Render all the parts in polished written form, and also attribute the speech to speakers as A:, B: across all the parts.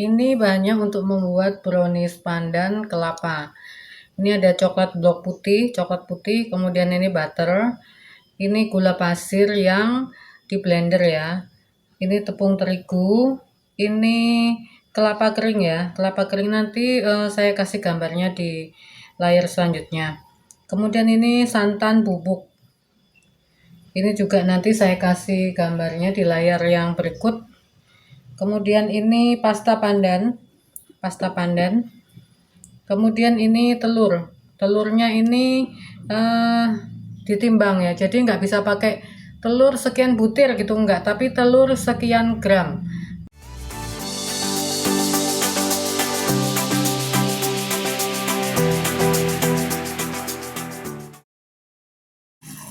A: Ini bahannya untuk membuat brownies pandan kelapa. Ini ada coklat blok putih, coklat putih, kemudian ini butter. Ini gula pasir yang di blender ya. Ini tepung terigu, ini kelapa kering ya. Kelapa kering nanti saya kasih gambarnya di layar selanjutnya. Kemudian ini santan bubuk. Ini juga nanti saya kasih gambarnya di layar yang berikut. Kemudian ini pasta pandan. Kemudian ini telurnya ini ditimbang ya, jadi nggak bisa pakai telur sekian butir gitu, enggak, tapi telur sekian gram.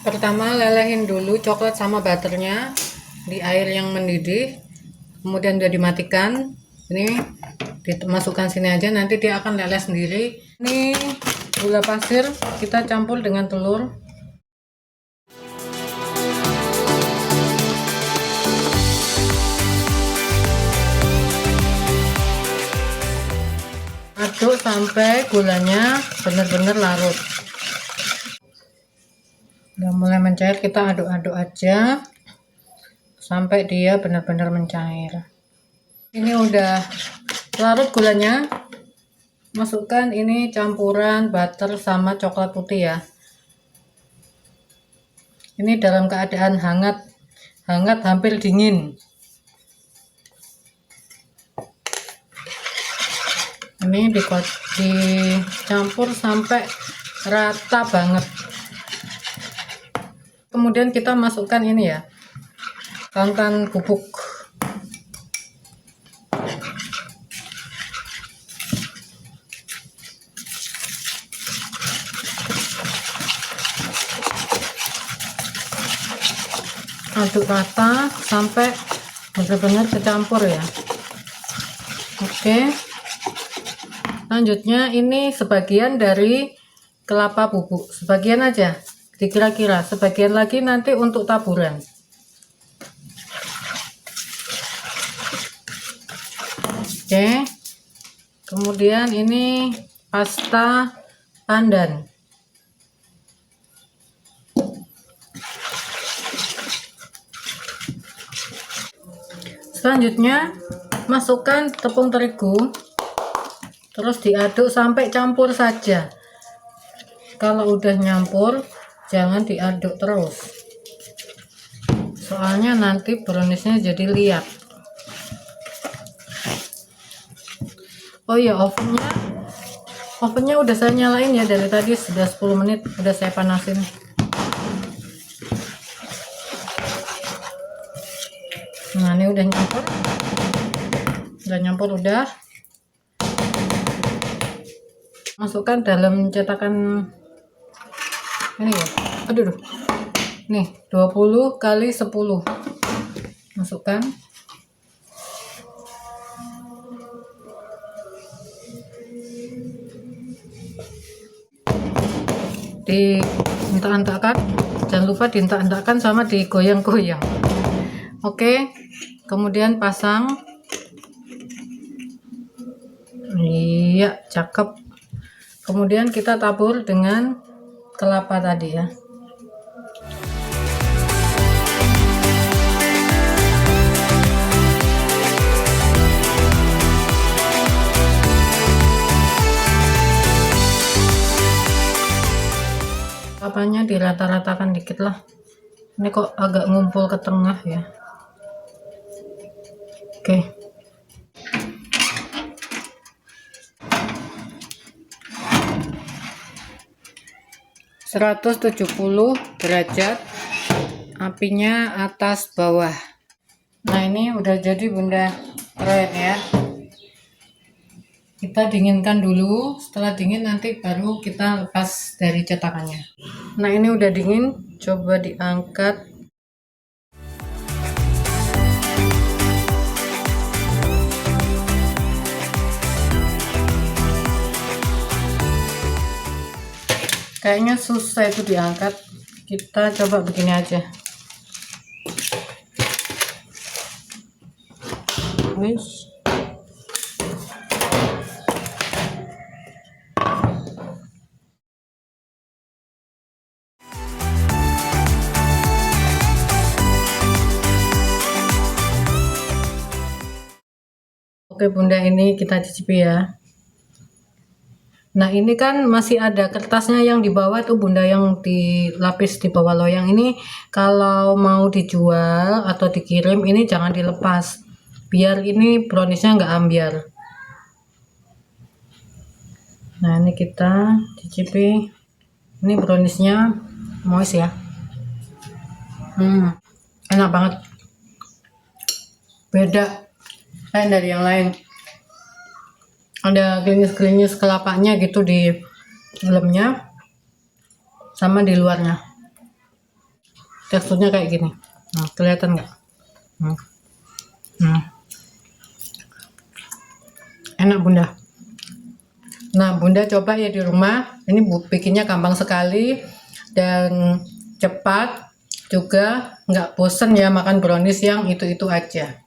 A: Pertama lelehin dulu coklat sama butternya di air yang mendidih, kemudian udah dimatikan. Ini dimasukkan sini aja, nanti dia akan leleh sendiri. Ini gula pasir kita campur dengan telur. Aduk sampai gulanya benar-benar larut. Udah mulai mencair, kita aduk-aduk aja sampai dia benar-benar mencair. Ini udah larut gulanya. Masukkan ini campuran butter sama coklat putih ya. Ini dalam keadaan hangat hampir dingin. Ini dicampur sampai rata banget. Kemudian kita masukkan ini ya, santan bubuk. Aduk rata sampai benar-benar tercampur ya. Oke. Selanjutnya ini sebagian dari kelapa bubuk, sebagian aja, dikira-kira, sebagian lagi nanti untuk taburan. Oke. Kemudian ini pasta pandan. Selanjutnya masukkan tepung terigu, terus diaduk sampai campur saja. Kalau udah nyampur jangan diaduk terus, soalnya nanti browniesnya jadi liat. Oh iya, ovennya udah saya nyalain ya, dari tadi sudah 10 menit udah saya panasin. Nah ini udah nyampur, udah. Masukkan dalam cetakan ini ya. Aduh. Nih 20 kali 10. Masukkan. Dihentak-hentakkan. Jangan lupa dihentak-hentakkan sama digoyang-goyang. Oke. Kemudian pasang. Iya, cakep. Kemudian kita tabur dengan kelapa tadi ya. Kelapanya dirata-ratakan dikit lah. Ini kok agak ngumpul ke tengah ya. Oke. ...170 derajat, apinya atas bawah. Nah ini udah jadi bunda keren ya. Kita dinginkan dulu, setelah dingin nanti baru kita lepas dari cetakannya. Nah ini udah dingin, coba diangkat. Kayaknya susah itu diangkat, kita coba begini aja. Wih, Oke bunda, ini kita cicipi ya. Nah ini kan masih ada kertasnya yang di bawah tuh bunda, yang dilapis di bawah loyang ini. Kalau mau dijual atau dikirim ini jangan dilepas, biar ini browniesnya nggak ambiar. Nah ini kita cicipi, ini browniesnya moist ya. Enak banget, beda lain dari yang lain. Ada klinis-klinis kelapanya gitu di dalamnya sama di luarnya. Teksturnya kayak gini. Nah, kelihatan nggak? Enak bunda. Nah bunda coba ya di rumah. Ini bikinnya gampang sekali dan cepat juga, nggak bosen ya makan brownies yang itu-itu aja.